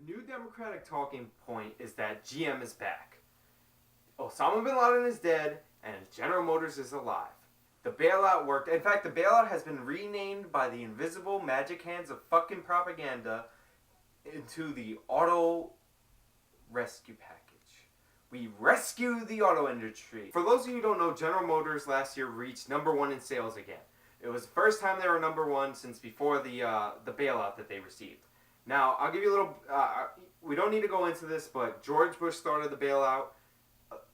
new Democratic talking point is that GM is back. Osama bin Laden is dead, and General Motors is alive. The bailout worked. In fact, the bailout has been renamed by the invisible magic hands of fucking propaganda into the auto rescue package. We rescue the auto industry. For those of you who don't know, General Motors last year reached #1 in sales again. It was the first time they were #1 since before the bailout that they received. Now, I'll give you a little. We don't need to go into this, but George Bush started the bailout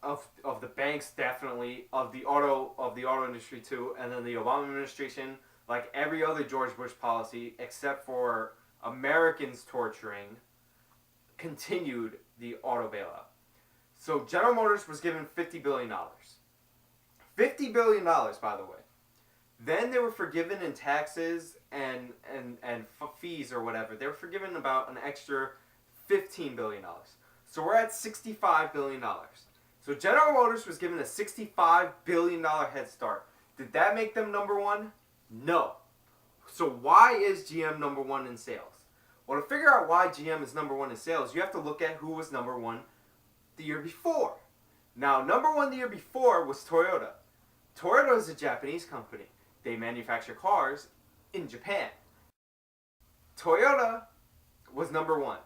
of the banks, definitely, of the auto industry too, and then the Obama administration, like every other George Bush policy except for Americans torturing, continued the auto bailout. So General Motors was given $50 billion. $50 billion, by the way. Then they were forgiven in taxes and fees or whatever. They were forgiven about an extra $15 billion. So we're at $65 billion. So General Motors was given a $65 billion head start. Did that make them #1? No. So why is GM #1 in sales? Well, to figure out why GM is #1 in sales, you have to look at who was #1 the year before. Now, #1 the year before was Toyota. Toyota is a Japanese company. They manufacture cars in Japan. Toyota was #1.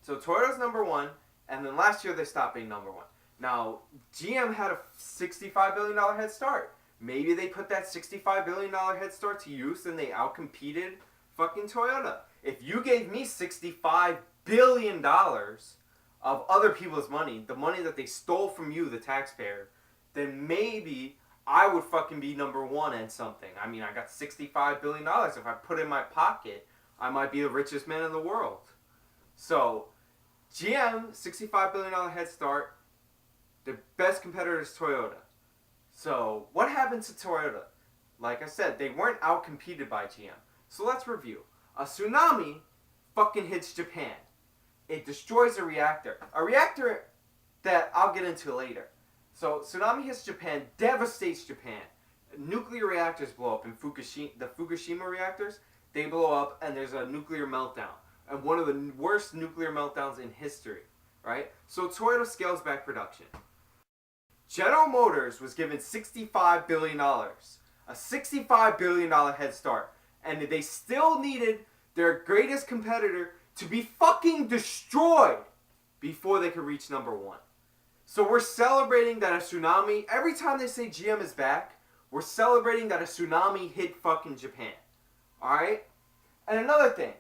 So Toyota's #1, and then last year they stopped being #1. Now, GM had a $65 billion head start. Maybe they put that $65 billion head start to use and they outcompeted fucking Toyota. If you gave me $65 billion of other people's money, the money that they stole from you, the taxpayer, then maybe I would fucking be #1 at something. I mean, I got $65 billion. If I put it in my pocket, I might be the richest man in the world. So, GM, $65 billion head start. The best competitor is Toyota. So, what happened to Toyota? Like I said, they weren't outcompeted by GM. So, let's review. A tsunami fucking hits Japan. It destroys a reactor. A reactor that I'll get into later. So, tsunami hits Japan, devastates Japan. Nuclear reactors blow up in Fukushima. The Fukushima reactors, they blow up and there's a nuclear meltdown. And one of the worst nuclear meltdowns in history, right? So, Toyota scales back production. General Motors was given $65 billion. A $65 billion head start. And they still needed their greatest competitor to be fucking destroyed before they could reach #1. So we're celebrating that a tsunami, every time they say GM is back, we're celebrating that a tsunami hit fucking Japan. Alright? And another thing,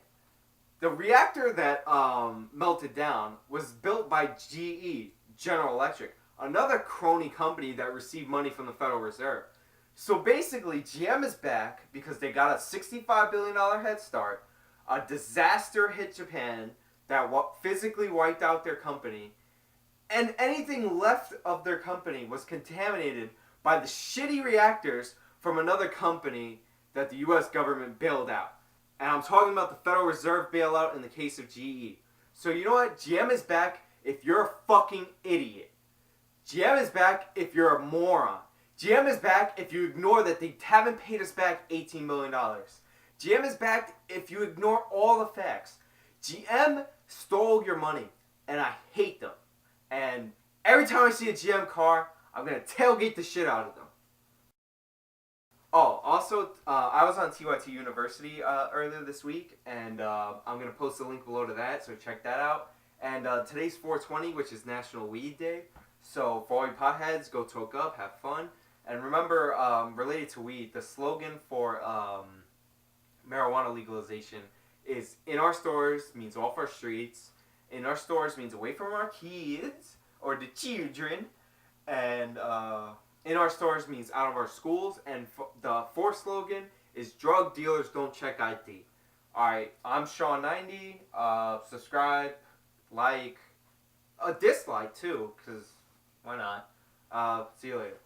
the reactor that melted down was built by GE, General Electric, another crony company that received money from the Federal Reserve. So basically, GM is back because they got a $65 billion head start. A disaster hit Japan that physically wiped out their company. And anything left of their company was contaminated by the shitty reactors from another company that the U.S. government bailed out. And I'm talking about the Federal Reserve bailout in the case of GE. So you know what? GM is back if you're a fucking idiot. GM is back if you're a moron. GM is back if you ignore that they haven't paid us back $18 million. GM is back if you ignore all the facts. GM stole your money, and I hate them. And every time I see a GM car, I'm going to tailgate the shit out of them. Oh, also, I was on TYT University earlier this week, and I'm going to post a link below to that, so check that out. And today's 420, which is National Weed Day. So for all you potheads, go toke up, have fun. And remember, related to weed, the slogan for marijuana legalization is "in our stores" means off our streets. "In our stores" means away from our kids or the children. And "in our stores" means out of our schools. And the fourth slogan is "drug dealers don't check ID." Alright, I'm Sean90. Subscribe, like, dislike too, because why not? See you later.